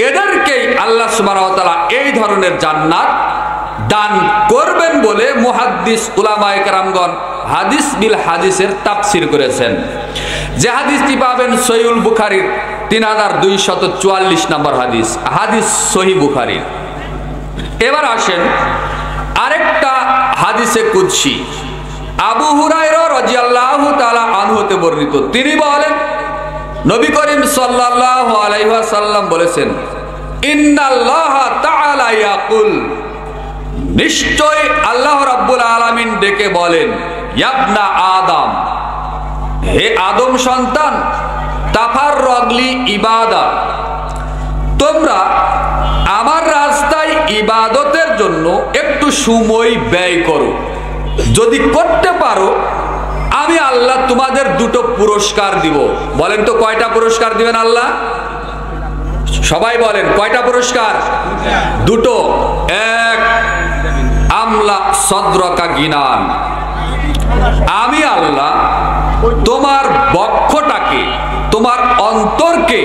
এদেরকেই আল্লাহ সুবহানাহু ওয়া তাআলা এই ধরনের জান্নাত দান করবেন বলে মুহাদ্দিস উলামায়ে কেরামগণ হাদিস বিল হাদিসের তাফসীর করেছেন। যে হাদিসটি পাবেন সহিহুল বুখারীর 3244 নম্বর হাদিস, হাদিস সহিহ বুখারীর। এবার আসেন আরেকটা হাদিসে কুদসি, আবু হুরায়রা রাদিয়াল্লাহু তাআলা আনহু হতে বর্ণিত। তিনি বলেন, নবী করিম সাল্লাল্লাহু আলাইহি ওয়াসাল্লাম বলেছেন, ইন্নাল্লাহা তাআলা ইয়াকুল, নিশ্চয় আল্লাহ রাব্বুল আলামিন ডেকে বলেন, ইবনা আদম, হে আদম সন্তান, তাফাররাগলি ইবাদাত, তোমরা আমার রাস্তায় ইবাদতের জন্য একটু সময় ব্যয় করো। যদি করতে পারো আমি আল্লাহ তোমাদের দুটো পুরস্কার দিব। বলেন তো কয়টা পুরস্কার দিবেন আল্লাহ? সবাই বলেন কয়টা পুরস্কার? দুটো। এক, আমলা সদরকা গিনান, আমি আল্লাহ তোমার বক্ষটাকে, তোমার অন্তরকে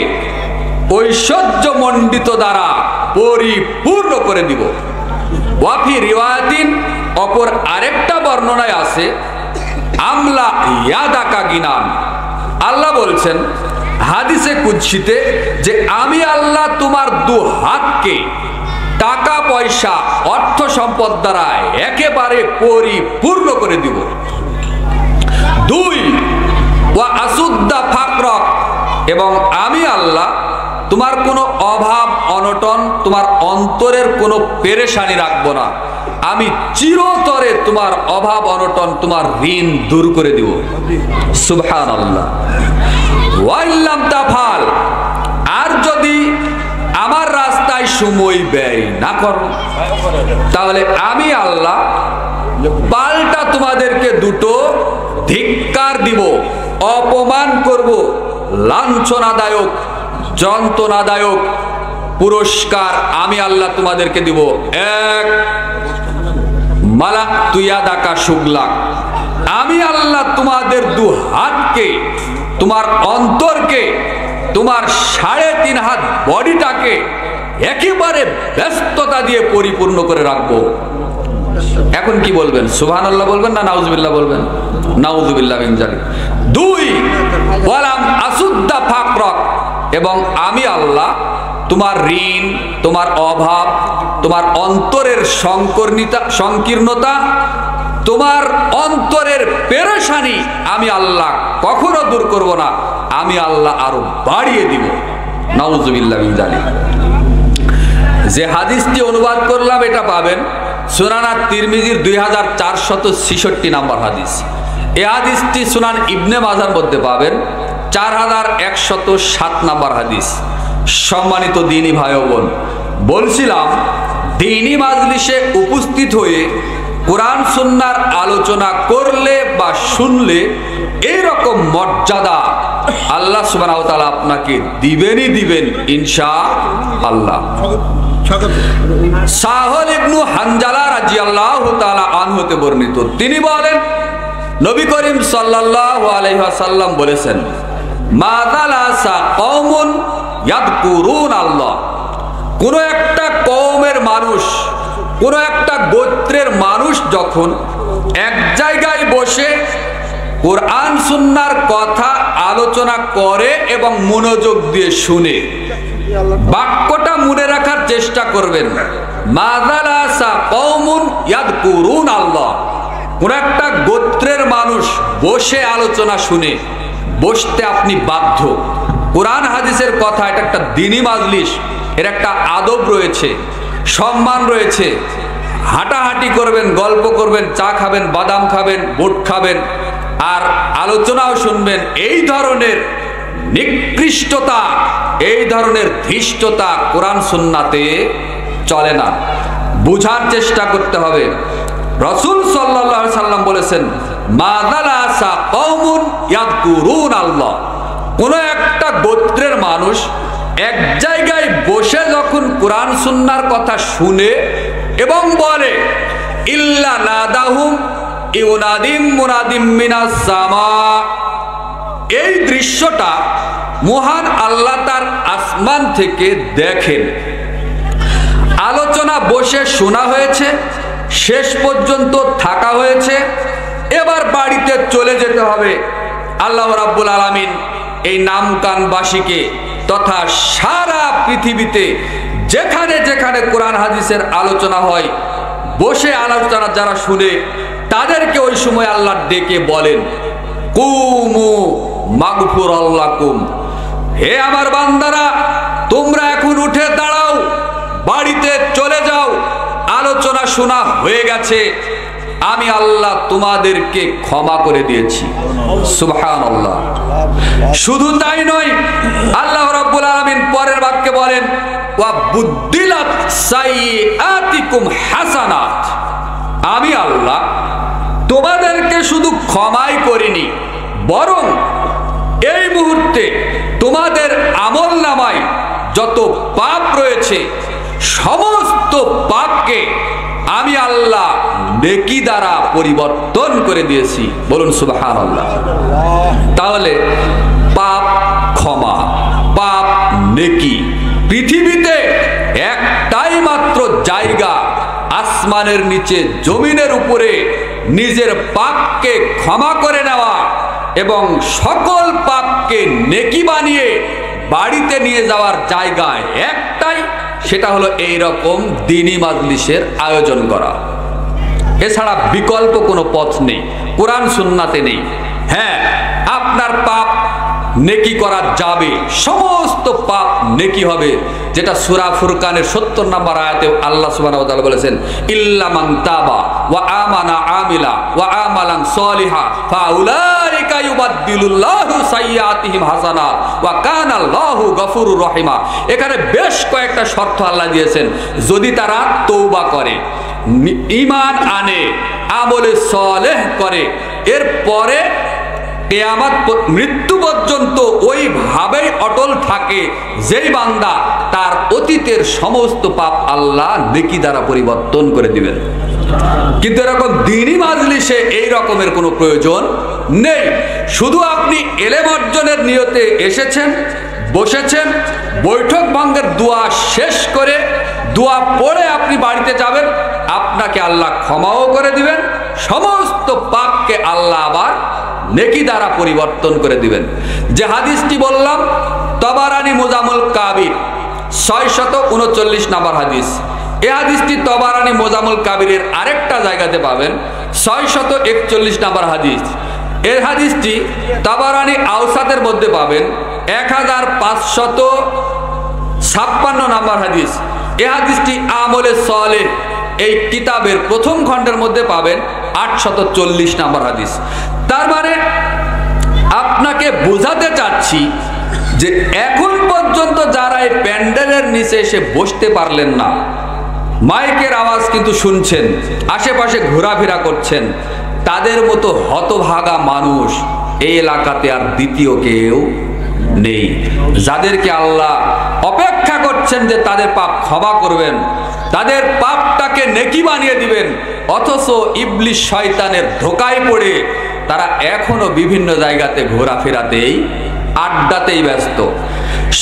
ঐশ্বর্য মণ্ডিত দ্বারা পরিপূর্ণ করে দিব। ওয়াফি রিওয়ায়াতিন, অপর আরেকটা বর্ণনায় আছে, আমলা ইয়াদাকা গিনান, আল্লাহ বলছেন হাদিসে কুদসিতে যে আমি আল্লাহ তোমার দু হাতকে টাকা পয়সা অর্থ সম্পদ দ্বারা একেবারে পরিপূর্ণ করে দিব। দুই, ওয়া আসুদ্দা ফাকরক, এবং আমি আল্লাহ তোমার কোনো অভাব অনটন, তোমার অন্তরের কোনো পেরেশানি রাখবো না। আমি চিরতরে তোমার অভাব অনটন, তোমার ঋণ দূর করে দিব। সুবহানাল্লাহ। ওয়াইল্লাম তাফাল, আর যদি আমার রাস্তায় সময় ব্যয় না করো, তাহলে আমি আল্লাহ পাল্টা তোমাদেরকে দুটো ধিক্কার দিব, অপমান করব, লাঞ্ছনাদায়ক যন্ত্রণাদায়ক পুরস্কার আমি আল্লাহ তোমাদেরকে দিব। এক, মালাক তুয়াদাকা শুগলাক, আমি আল্লাহ তোমাদের দু হাতকে, তোমার অন্তরকে, তোমার 3.5 হাত বডিটাকে একেবারে ব্যস্ততা দিয়ে পরিপূর্ণ করে রাখবো। এখন কি বলবেন? সুবহানাল্লাহ বলবেন না নাউজুবিল্লাহ বলবেন? নাউজুবিল্লাহ মিন যালিক। দুই, ওয়ালাম আসুদ্দা ফাকরক, এবং আমি আল্লাহ তোমার ঋণ, তোমার অভাব, তোমার অন্তরের সংকীর্ণতা, তোমার অন্তরের পেরেশানি আমি আল্লাহ কখনো দূর করব না, আমি আল্লাহ আরো বাড়িয়ে দিব। নাউজুবিল্লাহ মিন যালিক। যে হাদিসটি অনুবাদ করলাম এটা পাবেন সুনান তিরমিজির 2466 নম্বর হাদিস। এই হাদিসটি সুনান ইবনে মাজার মধ্যে পাবেন 4107 নম্বর হাদিস। সম্মানিত দ্বীনি ভাই ও বোন, বলছিলাম দ্বীনি মাজলিসে উপস্থিত হয়ে কোরআন সুন্নাহর আলোচনা করলে বা শুনলে এইরকম মর্যাদা আল্লাহ সুবহানাহু ওয়া তাআলা আপনাকে দিবেনই দিবেন ইনশাআল্লাহ। সাহল ইবনু হানজালা রাদিয়াল্লাহু তাআলা আনহু হতে বর্ণিত, তিনি বলেন নবী করিম সাল্লাল্লাহু আলাইহি ওয়াসাল্লাম বলেছেন, মাযালাসা কওমুন ইয়াযকুরুন আল্লাহ, কোন একটা কওমের মানুষ, কোন একটা গোত্রের মানুষ যখন এক জায়গায় বসে কোরআন সুন্নাহর কথা আলোচনা করে এবং মনোযোগ দিয়ে শুনে, বাক্যটা মনে রাখার চেষ্টা করবেন, মাযালাসা কওমুন ইয়াযকুরুন আল্লাহ, কোন একটা গোত্রের মানুষ বসে আলোচনা শুনে, বসতে আপনি বাধ্য। কোরআন হাদিসের কথা, এটা একটা দ্বীনি মাজলিস, এর একটা আদব রয়েছে, সম্মান রয়েছে। হাঁটাহাঁটি করবেন, গল্প করবেন, চা খাবেন, বাদাম খাবেন, বুট খাবেন, আর আলোচনাও শুনবেন। এই ধরনের নিকৃষ্টতা, এই ধরনের ধৃষ্টতা কোরআন সুন্নাতে চলে না। বুঝার চেষ্টা করতে হবে। রাসূল সাল্লাল্লাহু আলাইহি সাল্লাম বলেছেন, মাযালাসা কওমুন ইয়াযকুরুন আল্লাহ, কোন একটা গোত্রের মানুষ এক জায়গায় বসে যখন কোরআন সুন্নাহর কথা শুনে এবং বলে, ইল্লা নাদাহুম ইউনাদিম মুনাদিম মিনাস সামা, এই দৃশ্যটা মহান আল্লাহ তার আসমান থেকে দেখেন। আলোচনা বসে শোনা হয়েছে, শেষ পর্যন্ত থাকা হয়েছে, এবার বাড়িতে চলে যেতে হবে। আল্লাহ রাব্বুল আলামিন এই নামকানবাসীকে তথা সারা পৃথিবীতে যেখানে যেখানে কোরআন হাদিসের আলোচনা হয়, বসে আলোচনা যারা শুনে তাদেরকে ওই সময় আল্লাহ ডেকে বলেন, কুমু মাগফুরাল্লাকুম, হে আমার বান্দারা, তোমরা এখন উঠে দাঁড়াও, বাড়িতে চলে যাও, আলোচনা শোনা হয়ে গেছে, আমি আল্লাহ তোমাদেরকে ক্ষমা করে দিয়েছি। সুবহানাল্লাহ। শুধু তাই নয়, আল্লাহ রাব্বুল আলামিন পরের বাক্যে বলেন, ওয়া বুদ্দিলাত সাইয়্যাতিকুম হাসানাত, আমি আল্লাহ তোমাদেরকে শুধু ক্ষমাই করিনি, বরং এই মুহূর্তে তোমাদের আমলনামায় যত পাপ রয়েছে সমস্ত পাপকে আমি আল্লাহ নেকি দ্বারা পরিবর্তন করে দিয়েছি। বলুন সুবহানাল্লাহ। তাহলে পাপ ক্ষমা, পাপ নেকি, পৃথিবীতে একটাই মাত্র জায়গা, আসমানের নিচে জমিনের উপরে নিজের পাপকে ক্ষমা করে নেওয়া এবং সকল পাপকে নেকি বানিয়ে বাড়িতে নিয়ে যাওয়ার জায়গা একটাই, সেটা হলো এই রকম দ্বীনি মাজলিসের আয়োজন করা। এছাড়া বিকল্প কোনো পথ নেই, কোরআন সুন্নাতে নেই। হ্যাঁ, আপনার পাপ নেকি করা যাবে, সমস্ত পাপ নেকি হবে, যেটা সূরা ফুরকানের 70 নম্বর আয়াতে আল্লাহ সুবহানাহু ওয়া তাআলা বলেছেন, ইল্লা মান তাবা ওয়া আমানা আমিলা ওয়া আমালান সলিহা ফাউলাইকা ইউবাদদিলুল্লাহু সাইয়্যাতিহিম হাসানাত ওয়া কানাল্লাহু গফুরুর রহিমা। এখানে বেশ কয়েকটা শর্ত আল্লাহ দিয়েছেন, যদি তারা তওবা করে, ঈমান আনে, আমলে সলেহ করে, এরপরে কিয়ামত মৃত্যু পর্যন্ত ওইভাবেই অটল থাকে, যেই বান্দা তার অতীতের সমস্ত পাপ আল্লাহ নেকি দ্বারা পরিবর্তন করে দিবেন। কিন্তু এরকম দ্বীনি মাজলিসে এই রকমের কোনো প্রয়োজন নেই। শুধু আপনি ইলম অর্জনের নিয়তে এসেছেন, বসেছেন, বৈঠক ভঙ্গের দোয়া শেষ করে দোয়া পড়ে আপনি বাড়িতে যাবেন, আপনাকে আল্লাহ ক্ষমাও করে দিবেন, সমস্ত পাপকে আল্লাহ আবার নেকি দ্বারা পরিবর্তন করে দিবেন। যে হাদিসটি বললাম, তবারানি মুজামুল কাবির 639 নম্বর হাদিস। এই হাদিসটি তবারানি মুজামুল কাবিরের আরেকটা জায়গাতে পাবেন, 641 নম্বর হাদিস। এর হাদিসটি তবারানি আওসাতের মধ্যে পাবেন 1556 নম্বর হাদিস। এই হাদিসটি আমলে সলেহ এই কিতাবের প্রথম খণ্ডের মধ্যে পাবেন 840 নম্বর হাদিস। তার মানে আপনাকে বোঝাতে চাচ্ছি যে এখন পর্যন্ত যারা এই প্যান্ডেলের নিচে এসে বসতে পারলেন না, মাইকের আওয়াজ কিন্তু শুনছেন, আশেপাশে ঘোরাফেরা করছেন, তাদের মতো হতভাগা মানুষ এই এলাকাতে আর দ্বিতীয় কেউ নেই, যাদেরকে আল্লাহ অপেক্ষা করছেন যে তাদের পাপ ক্ষমা করবেন, তাদের পাপটাকে নেকি বানিয়ে দিবেন। অথচ ইবলিস শয়তানের ধোকায় পড়ে তারা এখনো বিভিন্ন জায়গাতে ঘোরাফেরাতেই, আড্ডাতেই ব্যস্ত।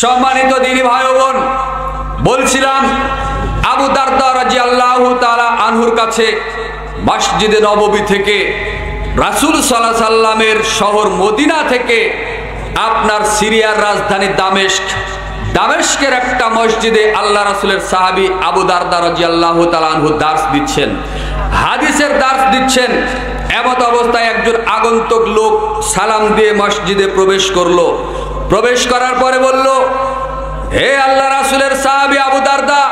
সম্মানিত দিনী ভাই বোন, বলছিলাম আবু দারদা রাদিয়াল্লাহু তাআলা আনহুর কাছে মসজিদে নববী থেকে, রাসূল সাল্লাল্লাহু আলাইহি সাল্লামের শহর মদিনা থেকে আপনার সিরিয়ার রাজধানী দামেস্কের একটা মসজিদে আল্লাহ রাসূলের সাহাবী আবু দারদা রাদিয়াল্লাহু তাআলা আনহু দার্স দিচ্ছেন, হাদিসের দার্স দিচ্ছেন। এমত অবস্থায় একজন আগন্তুক লোক সালাম দিয়ে মসজিদে প্রবেশ করলো। প্রবেশ করার পরে বলল, হে আল্লাহ রাসূলের সাহাবী আবু দারদা,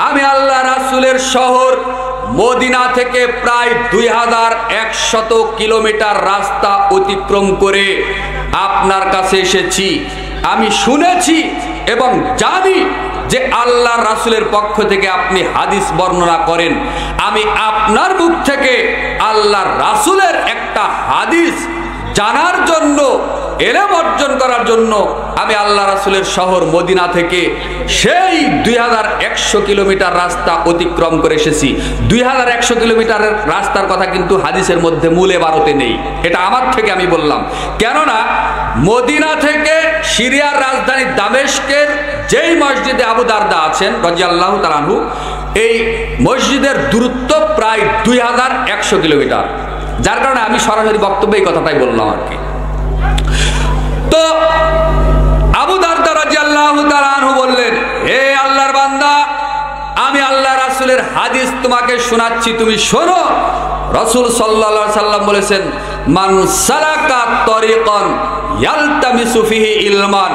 আমি আল্লাহ রাসূলের শহর মদিনা থেকে প্রায় 2100 কিলোমিটার রাস্তা অতিক্রম করে আপনার কাছে এসেছি। আমি শুনেছি এবং জানি যে আল্লাহ রাসূলের পক্ষ থেকে আপনি হাদিস বর্ণনা করেন। আমি আপনার মুখ থেকে আল্লাহ রাসূলের একটা হাদিস জানার জন্য এলেম অর্জন করার জন্য আমি আল্লাহ রাসূলের শহর মদিনা থেকে সেই 2100 কিলোমিটার রাস্তা অতিক্রম করে এসেছি। 2100 কিলোমিটারের রাস্তার কথা কিন্তু হাদিসের মধ্যে মূল ইবারতে নেই, এটা আমার থেকে আমি বললাম। কেননা মদিনা থেকে সিরিয়ার রাজধানী দামেস্কের যেই মসজিদে আবু দারদা আছেন রাদিয়াল্লাহু তাআলা আনহু, এই মসজিদের দূরত্ব প্রায় 2100 কিলোমিটার, যার কারণে আমি সরাসরি বক্তব্যে এই কথাটাই বললাম আর কি। তো আবু দারদা রাদিয়াল্লাহু তাআলা আনহু বললেন, হে আল্লাহর বান্দা, আমি আল্লাহ রাসূলের হাদিস তোমাকে শোনাচ্ছি, তুমি শোনো। রাসূল সাল্লাল্লাহু আলাইহি সাল্লাম বলেছেন, মান সালাকা তরিকান ইয়ালতামিসু ফিহি ইলমান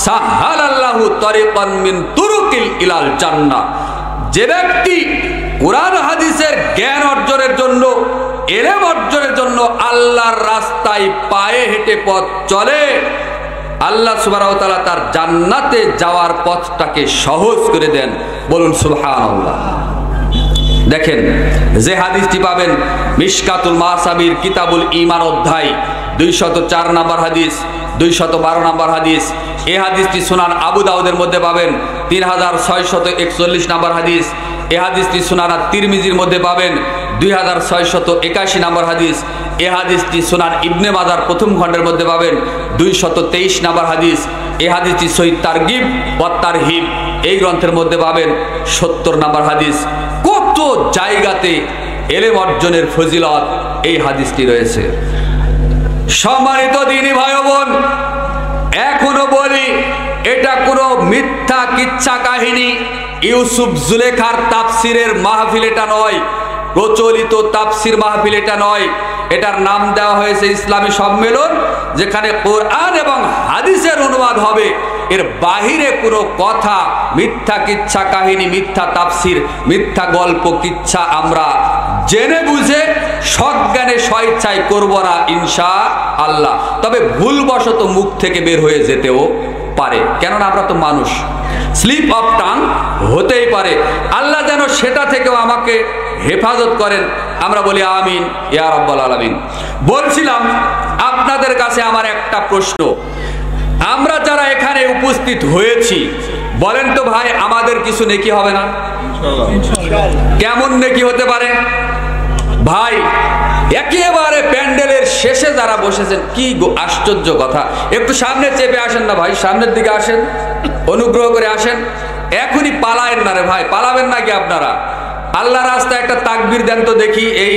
সাহালাল্লাহু তরিকান মিন তুরুকিল ইলাল জান্নাহ। যে ব্যক্তি কুরআন হাদিসের জ্ঞান অর্জনের জন্য, ইলম অর্জনের জন্য আল্লাহর রাস্তায় পায়ে হেঁটে পথ চলে, আল্লাহ সুবহানাহু ওয়া তাআলা তার জান্নাতে যাওয়ার পথটাকে সহজ করে দেন। বলুন সুবহানাল্লাহ। দেখেন যে হাদিসটি পাবেন মিশকাতুল মাসাবির কিতাবুল ঈমান অধ্যায় 204 নম্বর হাদিস, 212 নম্বর হাদিস। এই হাদিসটি সুনান আবু দাউদের মধ্যে পাবেন 3641 নম্বর হাদিস। এই হাদিসটি সুনান তিরমিজির মধ্যে পাবেন 2681 নম্বর হাদিস। এই হাদিসটি সুনান ইবনে মাজার প্রথম খণ্ডের মধ্যে পাবেন 223 নম্বর হাদিস। এই হাদিসটি সহিহ তারগিব ওয়া তারহিব এই গ্রন্থের মধ্যে পাবেন 70 নম্বর হাদিস। কত জায়গাতে ইলম অর্জনের ফজিলত এই হাদিসটি রয়েছে। সম্মানিত দ্বীনি ভাই বোন, এখনো বলি, এটা কোনো মিথ্যা কিচ্ছা কাহিনী, ইউসুফ জুলেখার তাফসিরের মাহফিল এটা নয়, প্রচলিত তাফসির মাহফিল এটা নয়। এটার নাম দেওয়া হয়েছে ইসলামী সম্মেলন, যেখানে কোরআন এবং হাদিসের অনুবাদ হবে। এর বাহিরে কোনো কথা, মিথ্যা কিচ্ছা কাহিনী, মিথ্যা তাফসির, মিথ্যা গল্প কিচ্ছা আমরা জেনে বুঝে সজ্ঞানে স্বেচ্ছায় করব না ইনশাআল্লাহ। তবে ভুলবশত মুখ থেকে বের হয়ে যেতেও পারে, কেননা আমরা তো মানুষ, স্লিপ অফ টাং হতেই পারে। আল্লাহ যেন সেটা থেকেও আমাকে হেফাজত করেন, আমরা বলি আমিন ইয়া রাব্বাল আলামিন। বলছিলাম আপনাদের কাছে আমার একটা প্রশ্ন, আমরা যারা এখানে উপস্থিত হয়েছি, বলেন তো ভাই, আমাদের কিছু নেকি হবে না? কেমন নেকি হতে পারে ভাই? একেবারে প্যান্ডেলের শেষে যারা বসেছেন, কি আশ্চর্য কথা। একটু সামনে চেপে আসেন না ভাই, সামনের দিকে আসেন, অনুগ্রহ করে আসেন। এখনই পালায়েন না রে ভাই, পালাবেন নাকি আপনারা? আল্লাহ রাস্তায় একটা তাকবীর দেন তো দেখি। এই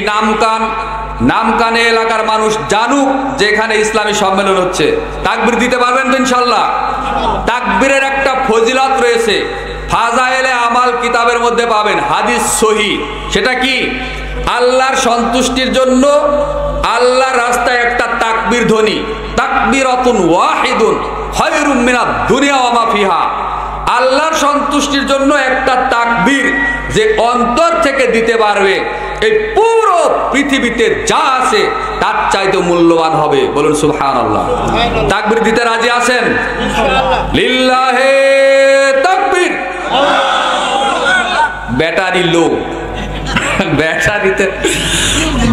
নামকানে এলাকার মানুষ জানুক যে এখানে ইসলামী সম্মেলন হচ্ছে। তাকবীর দিতে পারবেন তো ইনশাআল্লাহ? তাকবীরের একটা ফজিলত রয়েছে, ফাজায়েলে আমাল কিতাবের মধ্যে পাবেন, হাদিস সহিহ। সেটা কি? আল্লাহর সন্তুষ্টির জন্য আল্লাহর রাস্তায় একটা তাকবীর ধ্বনি, তাকবীরাতুন ওয়াহিদুন খায়রুম মিনাদ দুনিয়া ওয়া মা ফিহা। আল্লাহর সন্তুষ্টির জন্য একটা তাকবীর যে অন্তর থেকে দিতে পারবে, এই পুরো পৃথিবীতে যা আছে তার চাইতে মূল্যবান হবে। বলুন সুবহানাল্লাহ। তাকবীর দিতে রাজি আছেন? লিল্লাহে তাকবীর। ব্যাটারি লো,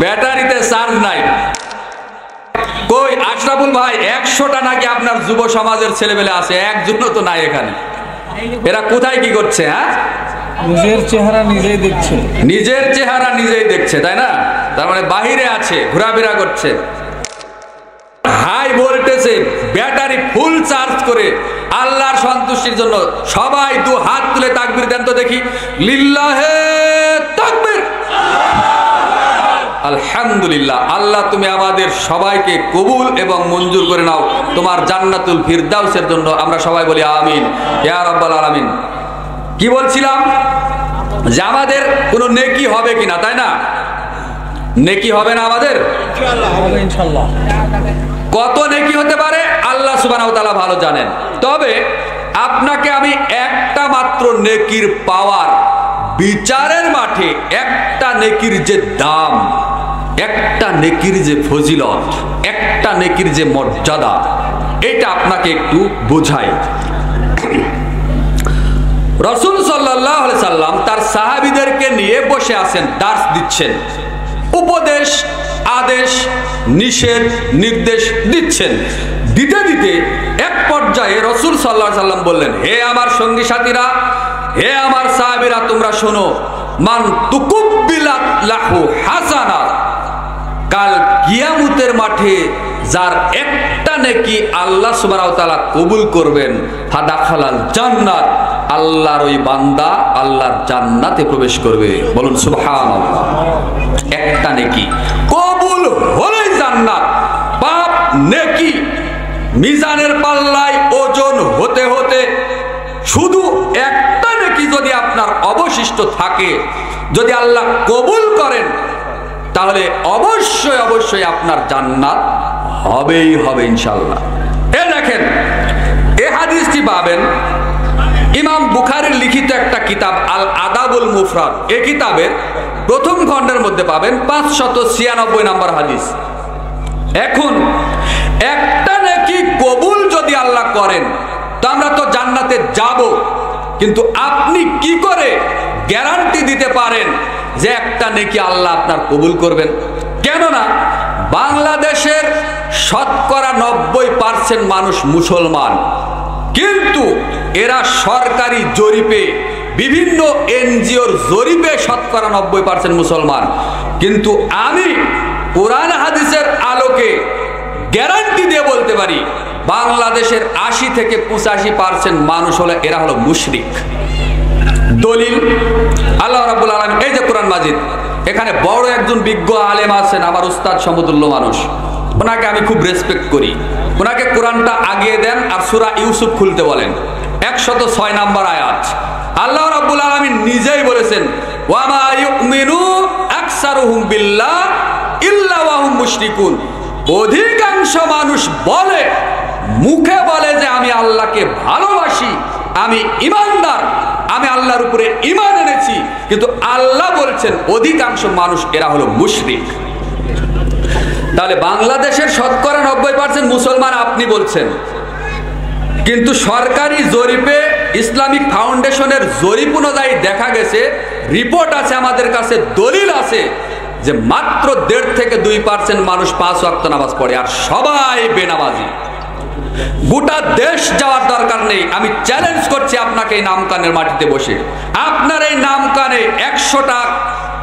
ব্যাটারিতে চার্জ নাই। কই আশরাফুল ভাই, 100টা নাকি আপনার যুব সমাজের ছেলেমেলে আছে, একজনও তো নাই এখানে। এরা কোথায় কি করছে? হ্যাঁ, নিজের চেহারা নিজেই দেখছে, নিজের চেহারা নিজেই দেখছে, তাই না? তার মানে বাহিরে আছে, ঘোরাফেরা করছে। হাই ভোল্টেজে ব্যাটারি ফুল চার্জ করে আল্লাহর সন্তুষ্টির জন্য সবাই দু হাত তুলে তাকবীর দেন তো দেখি। লিল্লাহে তাকবীর। আলহামদুলিল্লাহ। আল্লাহ তুমি আমাদের সবাইকে কবুল এবং মঞ্জুর করে নাও তোমার জান্নাতুল ফিরদাউসের জন্য। আমরা সবাই বলি আমিন ইয়া রাব্বাল আলামিন। কি বলছিলাম? যে আমাদের কোনো নেকি হবে কিনা, তাই না? নেকি হবে না আমাদের? ইনশাআল্লাহ। কত নেকি হতে পারে আল্লাহ সুবহানাহু ওয়া তাআলা ভালো জানেন। তবে আপনাকে আমি একটা মাত্র নেকির পাওয়ার, বিচারের মাঠে একটা নেকির যে দাম, একটা নেকির যে ফজিলত, একটা নেকির যে মর্যাদা, এটা আপনাকে একটু বোঝাই। রাসূল সাল্লাল্লাহু আলাইহি সাল্লাম তার সাহাবীদেরকে নিয়ে বসে আছেন, দার্স দিচ্ছেন, উপদেশ, আদেশ, নিষেধ, নির্দেশ দিচ্ছেন। দিতে দিতে এক পর্যায়ে রাসূল সাল্লাল্লাহু আলাইহি সাল্লাম বললেন, হে আমার সঙ্গী সাথীরা, হে আমার সাহাবীরা, তোমরা শোনো, মান তুকুব্বিলাত লাহু হাসানাত, কাল কিয়ামতের মাঠে যার একটা নেকি আল্লাহ সুবহানাহু ওয়া তাআলা কবুল করবেন, ফাদাখালাল জান্নাত, আল্লাহর ওই বান্দা আল্লাহর জান্নাতে প্রবেশ করবে। বলুন সুবহানাল্লাহ। একটা নেকি কবুল হলেই জান্নাত। পাপ নেকি মিজানের পাল্লায় ওজন হতে হতে শুধু একটা নেকি যদি আপনার অবশিষ্ট থাকে, যদি আল্লাহ কবুল করেন, তাহলে অবশ্যই অবশ্যই আপনার জান্নাত হবেই হবে ইনশাআল্লাহ। এ দেখেন, এই হাদিসটি পাবেন ইমাম বুখারীর লিখিত একটা কিতাব আল আদাবুল মুফরাদ, এই কিতাবের প্রথম খণ্ডের মধ্যে পাবেন 596 নম্বর হাদিস। এখন একটা নেকি কবুল যদি আল্লাহ করেন, তো আমরা তো জান্নাতে যাব, কিন্তু আপনি কি করে গ্যারান্টি দিতে পারেন যে একটা নেকি আল্লাহ আপনার কবুল করবেন? কেননা বাংলাদেশের শতকরা 90% মানুষ মুসলমান, কিন্তু এরা সরকারি জরিপে, বিভিন্ন এনজিওর জরিপে শতকরা 90% মুসলমান। কিন্তু আমি কোরআন হাদিসের আলোকে গ্যারান্টি দিয়ে বলতে পারি, বাংলাদেশের 80 থেকে 85% মানুষ হলো, এরা হলো মুশরিক। দলিল আল্লাহ রাব্বুল আলামিন, এই যে কোরআন মাজিদ, এখানে বড় একজন বিজ্ঞ আলেম আছেন, আমার উস্তাদ সমতুল্য মানুষ, ওনাকে আমি খুব রেসপেক্ট করি। ওনাকে কোরআনটা আগিয়ে দেন আর সূরা ইউসুফ খুলতে বলেন, 106 নম্বর আয়াত। আল্লাহ রাব্বুল আলামিন নিজেই বলেছেন, ওয়া মা ইউমিনু আকসারুহুম বিল্লাহ ইল্লা ওয়া হুম মুশরিকুন। অধিকাংশ মানুষ বলে, মুখে বলে যে আমি আল্লাহকে ভালোবাসি, আমি ঈমানদার, আমি আল্লাহর উপরে ঈমান এনেছি, কিন্তু আল্লাহ বলছেন অধিকাংশ মানুষ এরা হলো মুশরিক। তাহলে বাংলাদেশের শতকরা 90% মুসলমান আপনি বলছেন, কিন্তু সরকারি জরিপে ইসলামিক ফাউন্ডেশনের জরিপ অনুযায়ী দেখা গেছে, রিপোর্ট আছে আমাদের কাছে, দলিল আছে, যে মাত্র 1.5 থেকে 2% মানুষ 5 ওয়াক্ত নামাজ পড়ে, আর সবাই বেনামাজি। গোটা দেশ যাওয়ার দরকার নেই, আমি চ্যালেঞ্জ করছি আপনাকে এই নামকানের মাটিতে বসে, আপনার এই নামকানে 100টা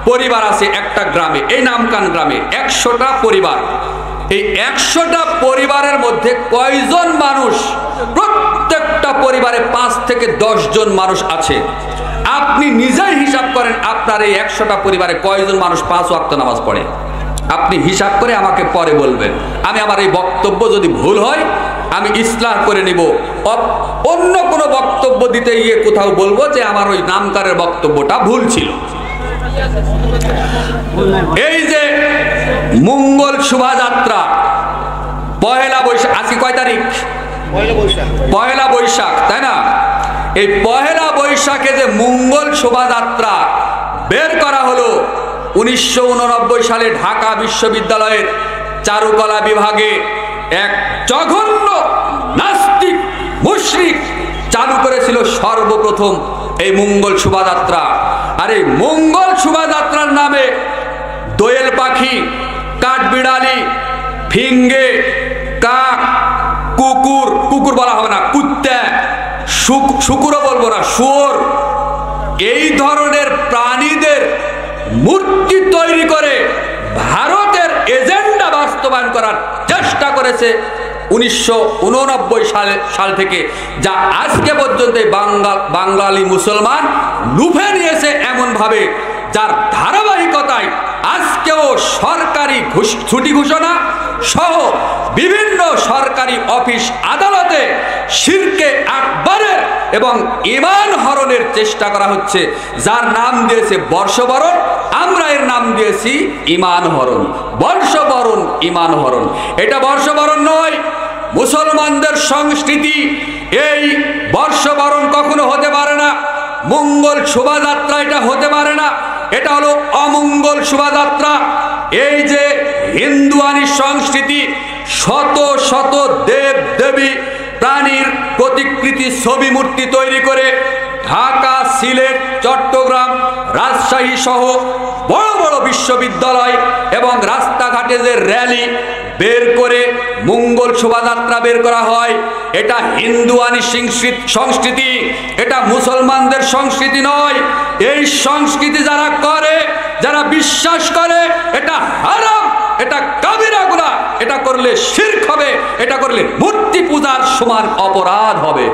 পরিবার আছে একটা গ্রামে, এই নামকান গ্রামে 100টা পরিবার, এই 100টা পরিবারের মধ্যে কয়জন মানুষ, প্রত্যেকটা পরিবারে 5 থেকে 10 জন মানুষ আছে। আপনি নিজেই হিসাব করেন, আপনার এই 100টা পরিবারে কয়জন মানুষ 5 ওয়াক্ত নামাজ পড়ে? আপনি হিসাব করে আমাকে পরে বলবেন। আমি আমার এই বক্তব্য যদি ভুল হয়, আমি ইসলাহ করে নিব, অন্য কোনো বক্তব্য দিতে গিয়ে কোথাও বলবো যে আমার ওই নামকারের বক্তব্যটা ভুল ছিল। এই যে মঙ্গল শোভাযাত্রা, পহেলা বৈশাখ, আজকে কয় তারিখ? পহেলা বৈশাখ, তাই না? এই পহেলা বৈশাখে যে মঙ্গল শোভাযাত্রা বের করা হলো, 1989 সালে ঢাকা বিশ্ববিদ্যালয়ের চারুকলা বিভাগে এক জঘন্য নাস্তিক মুশরিক চালু করেছিল সর্বপ্রথম এই মঙ্গল শোভাযাত্রা। আর এই মঙ্গল শোভাযাত্রার নামে দোয়েল পাখি, কাঠবিড়ালি, ফিঙ্গে, কাক, কুকুর, কুকুর বলা হবে না, কুত্তা, শুকুরও বলবো না, শুয়োর, এই ধরনের প্রাণীদের মূর্তি তৈরি করে ভারতের এজেন্ডা বাস্তবায়ন করার চেষ্টা করেছে 1989 সাল থেকে, যা আজকে পর্যন্ত বাঙালি মুসলমান লুফে নিয়েছে এমন ভাবে, যার ধারাবাহিকতায় আজকেও সরকারি ছুটি ঘোষণা সহ বিভিন্ন সরকারি অফিস আদালতে শিরকে আকবরের এবং ঈমান হরণের চেষ্টা করা হচ্ছে, যার নাম দিয়েছে বর্ষবরণ। আমরা এর নাম দিয়েছি ঈমান হরণ, বর্ষবরণ, ঈমান হরণ। এটা বর্ষবরণ নয়, মুসলমানদের সংস্কৃতি। এই বর্ষবরণ কখনো হতে পারে না, মঙ্গল শোভাযাত্রা এটা হতে পারে না, এটা হলো অমঙ্গল শোভাযাত্রা। এই যে হিন্দুয়ানি সংস্কৃতি, শত শত দেব দেবী প্রাণীর প্রতিকৃতি ছবি মূর্তি তৈরি করে ঢাকা, সিলেট, চট্টগ্রাম, রাজশাহী সহ বড় বড় বিশ্ববিদ্যালয় এবং রাস্তাঘাটে যে র্যালি বের করে মঙ্গল শোভাযাত্রা বের করা হয়, এটা হিন্দুয়ানি সংস্কৃতি, এটা মুসলমানদের সংস্কৃতি নয়। এই সংস্কৃতি যারা করে, যারা বিশ্বাস করে, এটা হারাম, এটা কাবিরা গুনাহ, এটা করলে শিরক হবে, এটা করলে মূর্তি পূজার সমান অপরাধ হবে।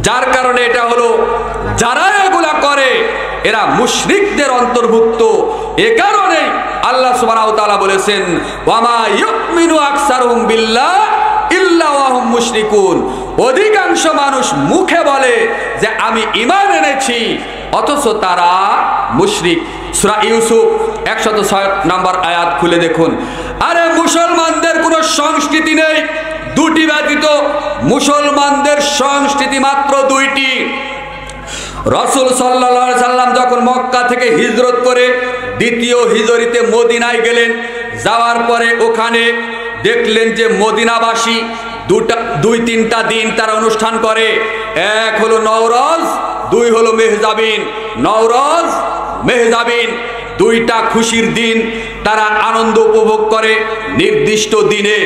যার কারণে এটা হলো, যারা এগুলা করে এরা মুশরিকদের অন্তর্ভুক্ত। এ কারণে আল্লাহ সুবহানাহু ওয়া তাআলা বলেছেন, ওয়ামা ইউমিনু আকসারুহুম বিল্লাহ ইল্লা ওয়া হুম মুশরিকুন। অধিকাংশ মানুষ মুখে বলে যে আমি ঈমান এনেছি, অথচ তারা মুশরিক। সূরা ইউসুফ 106 নম্বর আয়াত খুলে দেখুন। আরে মুসলমানদের কোনো সংস্কৃতি নেই, দুটি ব্যতীত মুসলমানদের সংস্কৃতি মাত্র দুইটি। রাসূল সাল্লাল্লাহু আলাইহি সাল্লাম যখন মক্কা থেকে হিজরত করে দ্বিতীয় হিজরিতে মদিনায় গেলেন, যাওয়ার পরে ওখানে দেখলেন যে মদিনাবাসী দুই তিনটা দিন তারা অনুষ্ঠান করে। এক হলো নওরোজ, দুই হলো মেহজাবিন। নওরোজ, মেহজাবিন দুইটা খুশির দিন, তারা আনন্দ উপভোগ করে নির্দিষ্ট দিনে।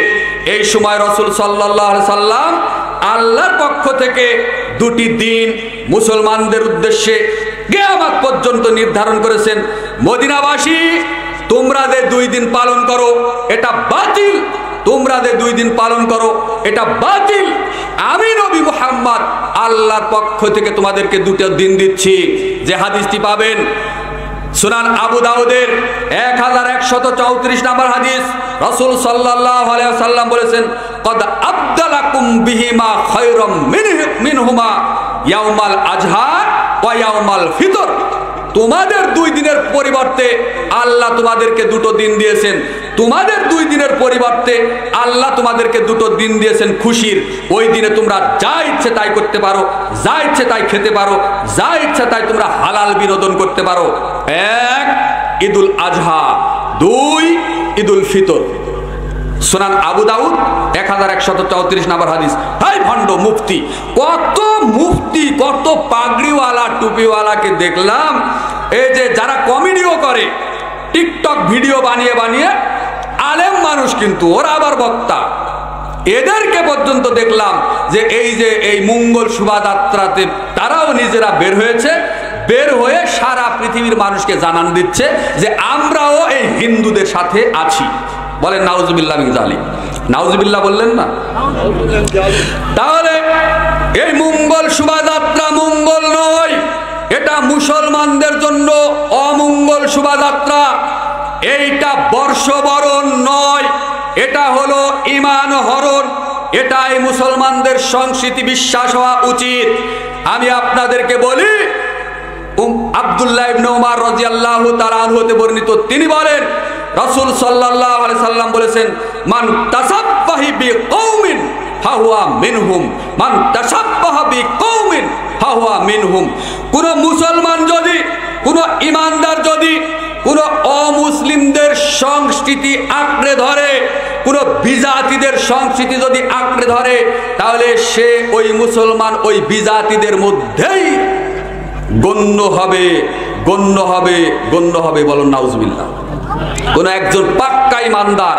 এই সময় রাসূল সাল্লাল্লাহু আলাইহি সাল্লাম আল্লাহর পক্ষ থেকে দুটি দিন মুসলমানদের উদ্দেশ্যে কিয়ামত পর্যন্ত নির্ধারণ করেছেন। মদিনাবাসী, তোমরা যে 2 দিন পালন করো এটা বাতিল, তোমরা যে 2 দিন পালন করো এটা বাতিল। আমি নবী মুহাম্মদ আল্লাহর পক্ষ থেকে তোমাদেরকে 2টা দিন দিচ্ছি। যে হাদিসটি পাবেন সুনান আবু দাউদের 1134 নম্বর হাদিস, রাসূল সাল্লাল্লাহু আলাইহি ওয়াসাল্লাম বলেছেন, কদ আবদালাকুম বিহিমা খায়রাম মিনহুমা ইয়াউমাল আজহা ওয়া ইয়াউমাল ফিতর। তোমাদের 2 দিনের পরিবর্তে আল্লাহ তোমাদেরকে 2টো দিন দিয়েছেন। তোমাদের 2 দিনের পরিবর্তে আল্লাহ তোমাদেরকে 2টো দিন দিয়েছেন খুশির। ওই দিনে তোমরা যা ইচ্ছে তাই করতে পারো, যা ইচ্ছে তাই খেতে পারো, যা ইচ্ছে তাই তোমরা হালাল বিনোদন করতে পারো। 1 ঈদুল আজহা, 2 ঈদুল ফিতর। সুনান আবু দাউদ 1134 নম্বর হাদিস। হাই ভণ্ড মুফতি, কত পাগড়িওয়ালা টুপিওয়ালাকে দেখলাম, এই যে যারা কমেডিও করে, টিকটক ভিডিও বানিয়ে বানিয়ে, আলেম মানুষ কিন্তু ওরা আবার বক্তা, এদেরকে পর্যন্ত দেখলাম যে এই মঙ্গল শোভাযাত্রাতে তারাও নিজেরা বের হয়েছে, বের হয়ে সারা পৃথিবীর মানুষকে জানান দিচ্ছে যে আমরাও এই হিন্দুদের সাথে আছি। বলেন নাউজুবিল্লাহ মিন যালিক। নাউজুবিল্লাহ বললেন না? তাহলে এই মঙ্গল শোভাযাত্রা মঙ্গল নয়, এটা মুসলমানদের জন্য অমঙ্গল শোভাযাত্রা। এইটা বর্ষবরণ নয়, এটা হলো ঈমান হরণ। এটাই মুসলমানদের সংস্কৃতি, বিশ্বাস হওয়া উচিত। আমি আপনাদেরকে বলি, আব্দুল্লাহ ইবনে উমর রাদিয়াল্লাহু তাআলা আনহু হতে বর্ণিত, তিনি বলেন, রাসূল সাল্লাল্লাহু আলাইহি সাল্লাম বলেছেন, মান তাসাব্বাহা বিকওমিন ফাহুয়া মিনহুম, মান তাসাব্বাহা বিকওমিন ফাহুয়া মিনহুম। কোন মুসলমান যদি, কোন ঈমানদার যদি কোন অমুসলিমদের সংস্কৃতি আঁকড়ে ধরে, কোন বিজাতিদের সংস্কৃতি যদি আঁকড়ে ধরে, তাহলে সে ওই মুসলমান ওই বিজাতিদের মধ্যেই গণ্য হবে, গণ্য হবে, গণ্য হবে। বলুন নাউজুবিল্লাহ। কোন একজন পাক্কা ঈমানদার,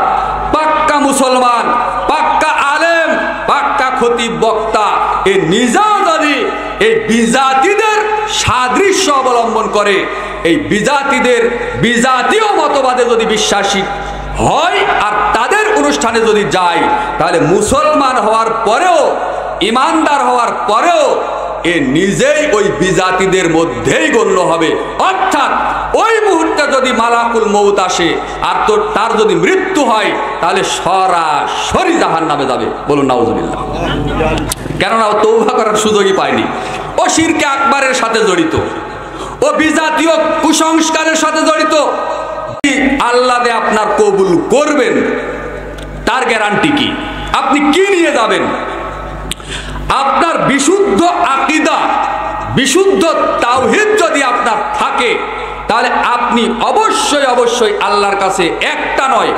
পাক্কা মুসলমান, পাক্কা আলেম, পাক্কা খতিব বক্তা, এ নিজেও যদি এই বিজাতিদের সাদৃশ্য অবলম্বন করে, এই বিজাতীয় মতবাদে যদি বিশ্বাসী হয় আর তাদের অনুষ্ঠানে যদি যায়, তাহলে মুসলমান হওয়ার পরেও, ঈমানদার হওয়ার পরেও এ নিজেই ওই বিজাতিদের মধ্যেই গণ্য হবে। অর্থাৎ ওই মুহূর্তে যদি মালাকুল মউত আসে আর তার যদি মৃত্যু হয়, তাহলে সরাসরি জাহান্নামে যাবে। বলুন নাউজুবিল্লাহ। কেননা ও তওবা করার সুযোগই পায়নি, ও শিরকে আকবারের সাথে জড়িত, ও বিজাতীয় কুসংস্কারের সাথে জড়িত। আল্লাহ দে আপনার কবুল করবেন, তার গ্যারান্টি কি? আপনি কি নিয়ে যাবেন? আপনার বিশুদ্ধ আকীদা, বিশুদ্ধ তাওহীদ যদি আপনার থাকে, তাহলে আপনি অবশ্যই অবশ্যই আল্লাহর কাছে একটা নয়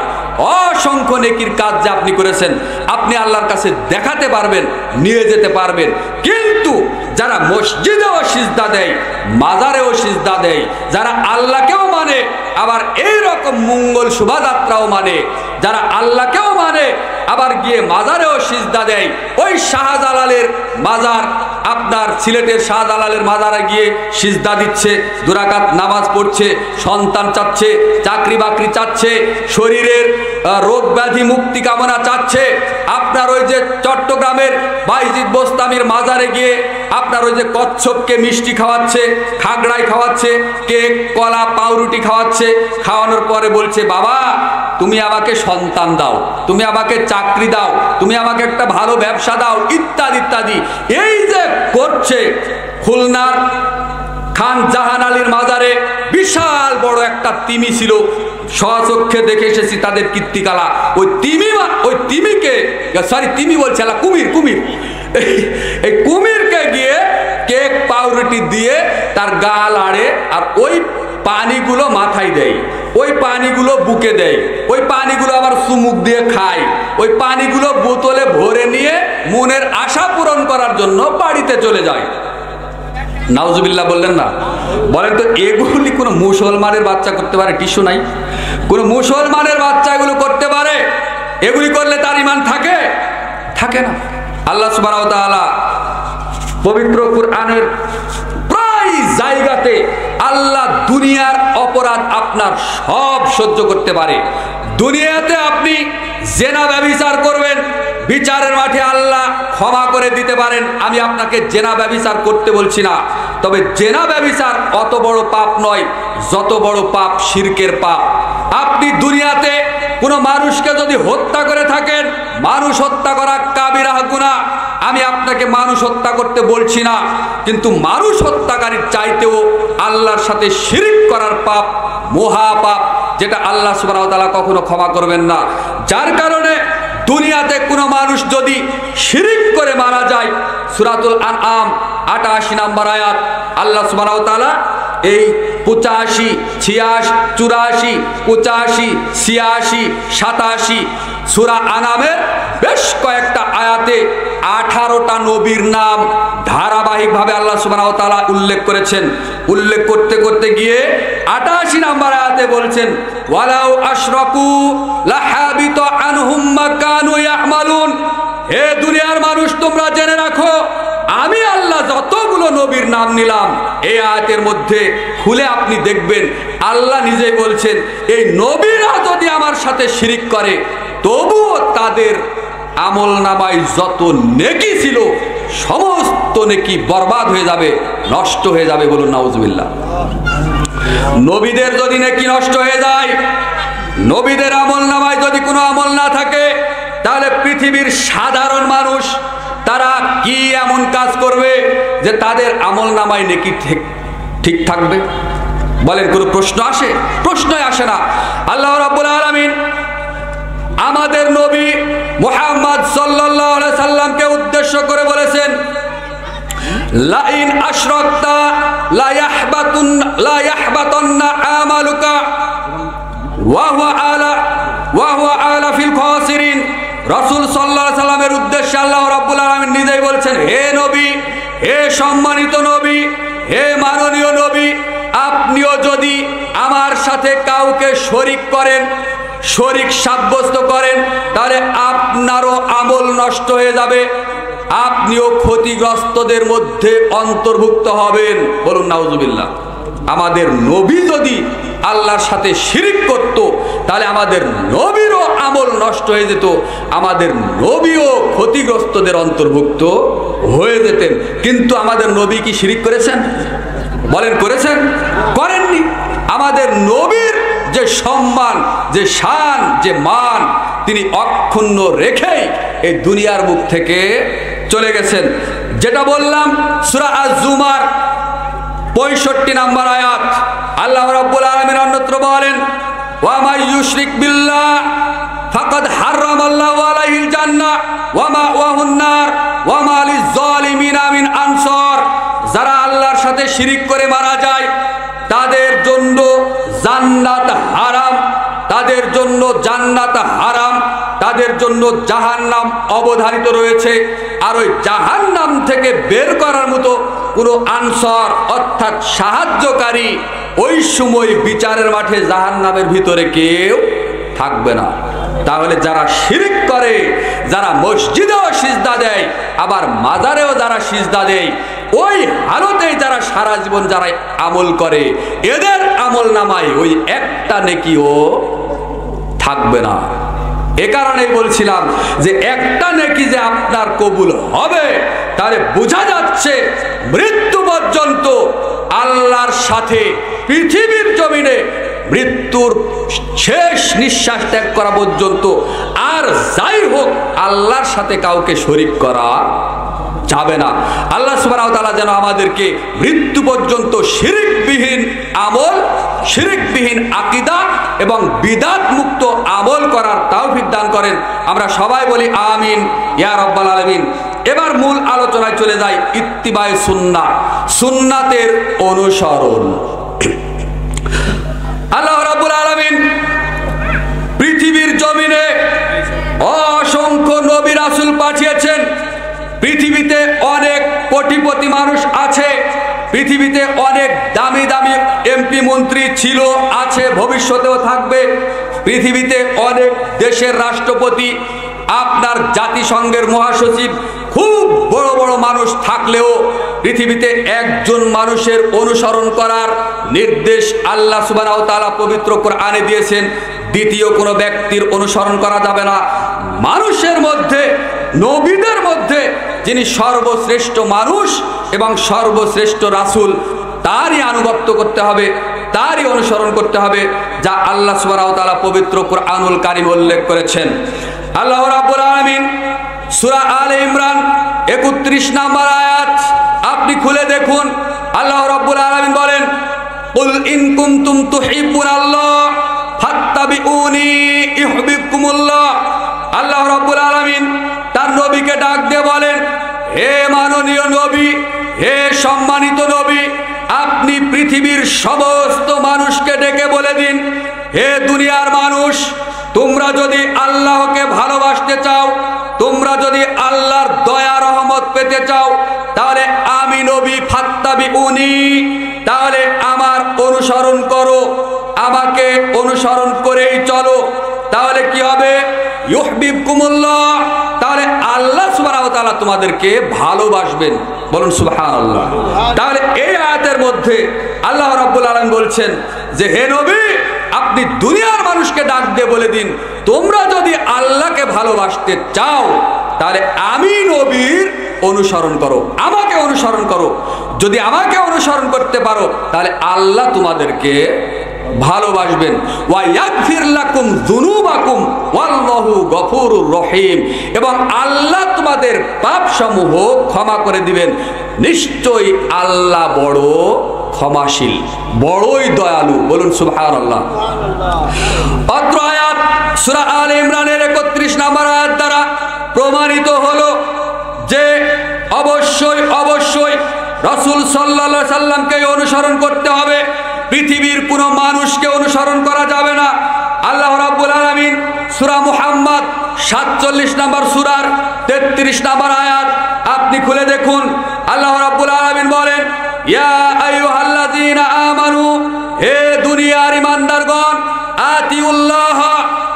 অসংখ্য নেকির কাজ যে আপনি করেছেন, আপনি আল্লাহর কাছে দেখাতে পারবেন, নিয়ে যেতে পারবেন। কিন্তু যারা মসজিদেও সিজদা দেয়, মাজারেও সিজদা দেয়, যারা আল্লাহকেও মানে আবার এই রকম মঙ্গল শোভাযাত্রাও মানে, যারা আল্লাহকেও মানে আবার গিয়ে মাজারেও সিজদা দেয়, ওই শাহজালালের মাজার, আপনার সিলেটের শাহজালালের মাজারে গিয়ে সিজদা দিচ্ছে, 2 রাকাত নামাজ পড়ছে, সন্তান চাচ্ছে, চাকরি বাকরি চাচ্ছে, শরীরের রোগ ব্যাধি মুক্তি কামনা চাচ্ছে। আপনার ওই যে চট্টগ্রামের বাইজিদ বোস্তামির মাজারে গিয়ে আপনার ওই যে কচ্ছপকে মিষ্টি খাওয়াচ্ছে, খাগড়াই খাওয়াচ্ছে, কেক, কলা, পাউরুটি খাওয়াচ্ছে, খাওয়ানোর পরে বলছে, বাবা তুমি আমাকে সন্তান দাও, তুমি আমাকে চাকরি দাও, তুমি আমাকে একটা ভালো ব্যবসা দাও, ইত্যাদি ইত্যাদি। এই যে করছে, খুলনার খান জাহান আলীর মাজারে বিশাল বড় একটা তিমি ছিল, স্বচক্ষে দেখে এসেছি তাদের কীর্তিকলা। ওই তিমিকে সরি তিমি বলছে না, কুমির এই কুমিরকে গিয়ে কেক পাউরুটি দিয়ে তার গাল আড়ে, আর ওই পানিগুলো মাথায় দেয়, ওই পানিগুলো বুকে দেয়, ওই পানিগুলো আবার চুমুক দিয়ে খায়, ওই পানিগুলো বোতলে ভরে নিয়ে মনের আশা পূরণ করার জন্য বাড়িতে চলে যায়। নাউজুবিল্লাহ বললেন না? বলেন তো এগুলি কোনো মুসলমানের বাচ্চা করতে পারে? টিস্যু নাই? কোনো মুসলমানের বাচ্চা এগুলো করতে পারে? এগুলি করলে তার ঈমান থাকে? থাকে না। আল্লাহ সুবহানাহু ওয়া তাআলা পবিত্র কুরআনের প্রায় জায়গাতে আল্লাহ দুনিয়ার অপরাধ আপনার সব সহ্য করতে পারে। দুনিয়াতে আপনি জেনা ব্যভিচার করবেন, বিচারের মাঠে আল্লাহ ক্ষমা করে দিতে পারেন। আমি আপনাকে জেনা ব্যভিচার করতে বলছি না, তবে জেনা ব্যভিচার অত বড় পাপ নয় যত বড় পাপ শিরকের পাপ। আপনি দুনিয়াতে কোনো মানুষকে যদি হত্যা করে থাকেন, মানুষ হত্যা করা কাবিরা গুনাহ। আমি আপনাকে মানুষ হত্যা করতে বলছি না, কিন্তু মানুষ হত্যাকারীর চাইতেও আল্লাহর সাথে শিরক করার পাপ মহাপাপ, যেটা আল্লাহ সুবহানাহু ওয়া তাআলা কখনো ক্ষমা করবেন না। যার কারণে দুনিয়াতে কোনো মানুষ যদি শিরক করে মারা যায়, সূরাতুল আনআম 88 নম্বর আয়াত, আল্লাহ সুবহানাহু ওয়া তাআলা এই 85, 86, 84, 85, 86, 87 সূরা আনামের বেশ কয়েকটা আয়াতে 18টা নবীর নাম ধারাবাহিকভাবে আল্লাহ সুবহানাহু ওয়া তাআলা উল্লেখ করেছেন। উল্লেখ করতে করতে গিয়ে 88 নম্বর আয়াতে বলছেন, ওয়ালাউ আশরাকু লাহাবিতা আনহুম মা কানু ইয়ামালুন। হে দুনিয়ার মানুষ, তোমরা জেনে রাখো, আমি আল্লাহ যতগুলো নবীর নাম নিলাম, এই আয়াতের মধ্যে খুলে আপনি দেখবেন আল্লাহ নিজেই বলছেন, এই নবীরা যদি আমার সাথে শিরিক করে তবুও তাদের আমল নামায় যত নেকি ছিল সমস্ত নেকি বরবাদ হয়ে যাবে, নষ্ট হয়ে যাবে। বলুন নাউজুবিল্লাহ। নবীদের যদি নেকি নষ্ট হয়ে যায়, নবীদের আমল নামায় যদি কোনো আমল না থাকে, তাহলে পৃথিবীর সাধারণ মানুষ তারা কি এমন কাজ করবে যে তাদের আমল নামায় নেকি ঠিক থাকবে? বলেন, কোনো প্রশ্ন আসে? প্রশ্নই আসে না। আল্লাহ রাব্বুল আলামিন আমাদের নবী মুহাম্মদ সাল্লাল্লাহু আলাইহি সাল্লামকে উদ্দেশ্য করে বলেছেন, লাইন আশরাকতা লা ইয়াহবাতান্না আমালুকা ওয়া হুয়া আলা ফিল খাসিরিন। রাসূল সাল্লাল্লাহু আলাইহি সাল্লামের উদ্দেশ্যে আল্লাহ রাব্বুল আলামিন নিজেই বলছেন, হে নবী, হে সম্মানিত নবী, হে মাননীয় নবী, আপনিও যদি আমার সাথে কাউকে শরীক করেন, শরীক সাব্যস্ত করেন, তাহলে আপনারও আমল নষ্ট হয়ে যাবে, আপনিও ক্ষতিগ্রস্তদের মধ্যে অন্তর্ভুক্ত হবেন। বলুন নাউজুবিল্লাহ। আমাদের নবী যদি আল্লাহর সাথে শিরিক করত, তাহলে আমাদের নবীরও আমল নষ্ট হয়ে যেত, আমাদের নবীও ক্ষতিগ্রস্তদের অন্তর্ভুক্ত হয়ে যেতেন। কিন্তু আমাদের নবী কি শিরিক করেছেন? বলেন, করেছেন? করেননি। আমাদের নবীর যে সম্মান, যে শান, যে মান, তিনি অক্ষুণ্ণ রেখেই এই দুনিয়ার মুখ থেকে চলে গেছেন। যেটা বললাম সূরা আজ-জুমার 65 নম্বর আয়াত, আল্লাহ রাব্বুল আলামিন অন্যত্র বলেন, ওয়া মাই ইউশরিক বিল্লাহ ফাকাদ হারামাল্লাহু আলাইহিল জান্নাহ ওয়া মাওয়াহুন নার ওয়া মা লিয-যালিমিনা মিন আনসার। যারা আল্লাহর সাথে শিরিক করে মারা যায় তাদের জন্য জান্নাত হারাম, তাদের জন্য জান্নাত হারাম, তাদের জন্য জাহান্নাম অবধারিত রয়েছে। আর ওই জাহান্নাম থেকে বের করার মতো কোনো আনসার অর্থাৎ সাহায্যকারী ওই সময় বিচারের মাঠে জাহান্নামের ভিতরে কেউ থাকবে না। তাহলে যারা শিরক করে, যারা মসজিদেও সিজদা দেয়, আবার মাজারেও যারা সিজদা দেয়, ওই হালতেই যারা সারা জীবন যারা আমল করে, এদের আমল নামায় ওই একটা নেকিও থাকবে না। এ কারণেই বলছিলাম যে একটা নেকি যে আপনার কবুল হবে, তাহলে বোঝা যাচ্ছে মৃত্যু পর্যন্ত আল্লাহর সাথে পৃথিবীর জমিনে মৃত্যুর শেষ নিঃশ্বাস ত্যাগ করা পর্যন্ত আর যাই হোক আল্লাহর সাথে কাউকে শরীক করা যাবে না। আল্লাহ সুবহানাহু ওয়া তাআলা যেন আমাদেরকে মৃত্যু পর্যন্ত শিরকবিহীন আমল, শিরকবিহীন আকীদা এবং বিদআত মুক্ত আমল করার তৌফিক দান করেন। আমরা সবাই বলি আমিন ইয়া রাব্বাল আলামিন। এবার মূল আলোচনায় চলে যাই, ইত্তিবায়ে সুন্নাহ, সুন্নাতের অনুসরণ। আল্লাহ রাব্বুল আলামিন পৃথিবীর জমিনে অসংখ্য নবী রাসূল পাঠিয়েছেন। পৃথিবীতে অনেক কোটিপতি মানুষ আছে, পৃথিবীতে অনেক দামি দামি এমপি মন্ত্রী ছিল, আছে, ভবিষ্যতেও থাকবে। পৃথিবীতে অনেক দেশের রাষ্ট্রপতি, আপনার জাতিসংঘের মহাসচিব, খুব বড় বড় মানুষ থাকলেও পৃথিবীতে একজন মানুষের অনুসরণ করার নির্দেশ আল্লাহ সুবহানাহু ওয়া তাআলা পবিত্র কোরআনে দিয়েছেন। দ্বিতীয় কোনো ব্যক্তির অনুসরণ করা যাবে না। মানুষের মধ্যে, নবীদের মধ্যে যিনি সর্বশ্রেষ্ঠ মানুষ এবং সর্বশ্রেষ্ঠ রাসূল, তারই আনুগত্য করতে হবে, তারই অনুসরণ করতে হবে, যা আল্লাহ সুবহানাহু ওয়া তাআলা পবিত্র কোরআনুল কারীম উল্লেখ করেছেন। আল্লাহ রাব্বুল আলামিন সূরা আলে ইমরান 31 নম্বর আয়াত আপনি খুলে দেখুন। আল্লাহ রাব্বুল আলামিন বলেন, কুল ইন কুনতুম তুহিব্বুনাল্লাহ ফাত্তাবিউনি ইউহিব্বুকুমুল্লাহ। আল্লাহ রাব্বুল আলামিন তার নবীকে ডাক দিয়ে বলেন, হে মাননীয় নবী, হে সম্মানিত নবী, আপনি পৃথিবীর সমস্ত মানুষকে ডেকে বলে দিন, হে দুনিয়ার মানুষ, তোমরা যদি আল্লাহকে ভালোবাসতে চাও, তোমরা যদি আল্লাহর দয়া রহমত পেতে চাও, তাহলে আমি নবী ফাত্তাবিউনি, তাহলে আমার অনুসরণ করো, আমাকে অনুসরণ করেই চলো। তাহলে কি হবে? ইউহিব্বুকুমুল্লাহ, তাহলে আল্লাহ সুবহানাহু ওয়া তাআলা তোমাদেরকে ভালোবাসবেন। বলুন সুবহানাল্লাহ। তাহলে এই আয়াতের মধ্যে আল্লাহ রাব্বুল আলামিন বলছেন যে হে নবী, আপনি দুনিয়ার মানুষকে ডাক দিয়ে বলে দিন, তোমরা যদি আল্লাহকে ভালোবাসতে চাও, তাহলে আমি নবীর অনুসরণ করো, আমাকে অনুসরণ করো। যদি আমাকে অনুসরণ করতে পারো, তাহলে আল্লাহ তোমাদেরকে ভালোবাসবেন। ওয়া ইয়াগফির লাকুম যুনুবাকুম ওয়াল্লাহু গফুরুর রহিম, এবং আল্লাহ তোমাদের পাপসমূহ ক্ষমা করে দিবেন। নিশ্চয়ই আল্লাহ বড় ক্ষমাশীল, বড়ই দয়ালু। বলুন সুবহানাল্লাহ। অত্র আয়াত সূরা আলে ইমরানের 31 নম্বর আয়াত দ্বারা প্রমাণিত হলো যে অবশ্যই অবশ্যই রাসূল সাল্লাল্লাহু আলাইহি সাল্লামকে অনুসরণ করতে হবে, পৃথিবীর কোনো মানুষকে অনুসরণ করা যাবে না। আল্লাহ রাব্বুল আলামিন সূরা মুহাম্মদ 47 নম্বর সূরার 33 নম্বর আয়াত আপনি খুলে দেখুন। আল্লাহ রাব্বুল আলামিন বলেন, ইয়া আইয়ুহাল্লাযীনা আমানু, হে দুনিয়ার ঈমানদারগণ, আতিউল্লাহ,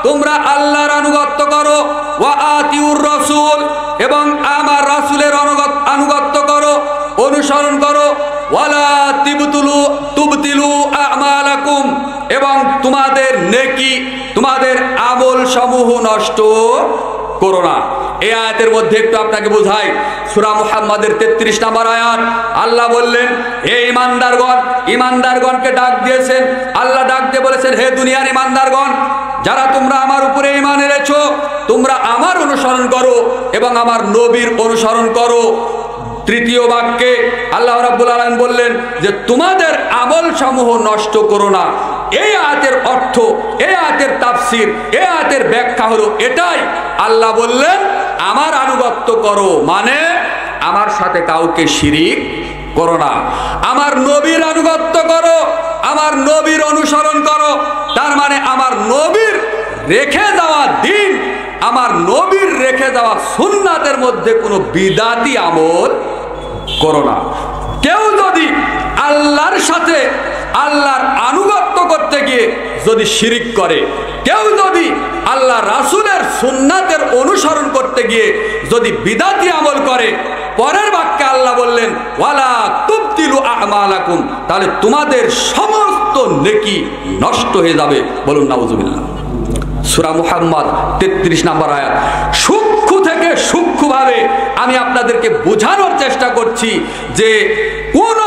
তোমরা আল্লাহর আনুগত্য করো, ওয়া আতিউর রাসূল, এবং আমার রাসূলের আনুগত্য করো, অনুসরণ করো, ওয়ালা তুবতিলু আমালাকুম, এবং তোমাদের নেকি, তোমাদের আমল সমূহ নষ্ট করো না। এই আয়াতের মধ্যে একটু আপনাকে বোঝাই, সূরা মুহাম্মাদের 33 নম্বর আয়াত আল্লাহ বললেন, হে ঈমানদারগণ, ঈমানদারগণকে ডাক দিয়েছেন। আল্লাহ ডাক দিয়ে বলেছেন, হে দুনিয়ার ঈমানদারগণ, যারা তোমরা আমার উপরে ঈমান এনেছো, তোমরা আমার অনুসরণ করো এবং আমার নবীর অনুসরণ করো। তৃতীয় বাক্যে আল্লাহ রাব্বুল আলামিন বললেন যে তোমাদের আমল সমূহ নষ্ট করো না। এই আয়াতের অর্থ, এই আয়াতের তাফসীর, এই আয়াতের ব্যাখ্যা হলো এটাই। আল্লাহ বললেন আমার আনুগত্য করো, মানে আমার সাথে কাউকে শিরিক করো না। আমার নবীর আনুগত্য করো, আমার নবীর অনুসরণ করো, তার মানে আমার নবীর রেখে যাওয়া দিন আমার নবীর রেখে যাওয়া সুন্নাতের মধ্যে কোনো বিদাতি আমল করো না। কেউ যদি আল্লাহর সাথে আল্লাহর আনুগত্য করতে গিয়ে যদি শিরিক করে, কেউ যদি আল্লাহ রাসূলের সুন্নাতের অনুসরণ করতে গিয়ে যদি বিদাতি আমল করে, পরের বাক্যে আল্লাহ বললেন ওয়ালা তুবতিলু আমালাকুম, তাহলে তোমাদের সমস্ত নেকি নষ্ট হয়ে যাবে। বলুন নাউজুবিল্লাহ। সূরা মুহাম্মদ 33 নম্বর আয়াত। সূক্ষ্ম থেকে সূক্ষ্মভাবে আমি আপনাদেরকে বোঝানোর চেষ্টা করছি যে কোন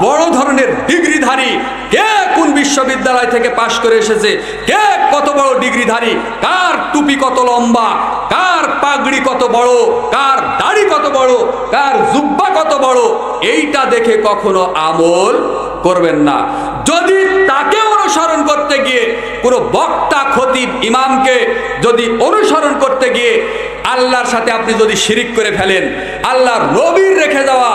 বড় ধরনের ডিগ্রিধারী, কে কোন বিশ্ববিদ্যালয় থেকে পাশ করে এসেছে, কে কত বড় ডিগ্রিধারী, কার টুপি কত লম্বা, কার পাগড়ি কত বড়, কার দাড়ি কত বড়, কার জুব্বা কত বড়, এইটা দেখে কখনো আমল করবেন না। যদি তাকে অনুসরণ করতে গিয়ে কোনো বক্তা, খতিব, ইমামকে যদি অনুসরণ করতে গিয়ে আল্লাহর সাথে আপনি যদি শিরিক করে ফেলেন, আল্লাহর নবীর রেখে যাওয়া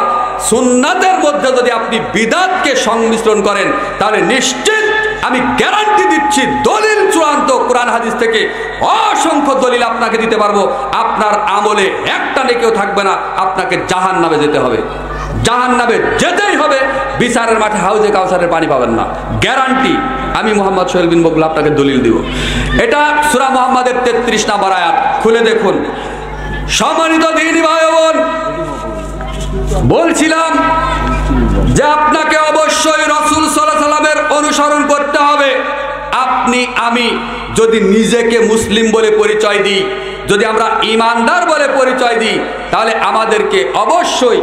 সুন্নাতের মধ্যে যদি আপনি বিদআতকে সংমিশ্রণ করেন, তাহলে নিশ্চিত আমি গ্যারান্টি দিচ্ছি, দলিল চূড়ান্ত কোরআন হাদিস থেকে অসংখ্য দলিল আপনাকে দিতে পারবো, আপনার আমলে একটা নেকিও থাকবে না, আপনাকে জাহান্নামে যেতে হবে। জাহান্নামে যেতেই হবে, বিচারের মাঠে হাউজে কাউসারের পানি পাবেন না, গ্যারান্টি। আমি মোহাম্মদ সোহেল বিন বকুল আপনাকে দলিল দিব। এটা সূরা মুহাম্মাদের 33 নম্বর আয়াত, খুলে দেখুন। সম্মানিত দিনী ভাই বোন, বলছিলাম যে আপনাকে অবশ্যই রাসূল সাল্লাল্লাহু আলাইহি ওয়াসাল্লামের অনুসরণ করতে হবে। আপনি আমি যদি নিজেকে মুসলিম বলে পরিচয় দিই, যদি আমরা ঈমানদার বলে পরিচয় দিই, তাহলে আমাদেরকে অবশ্যই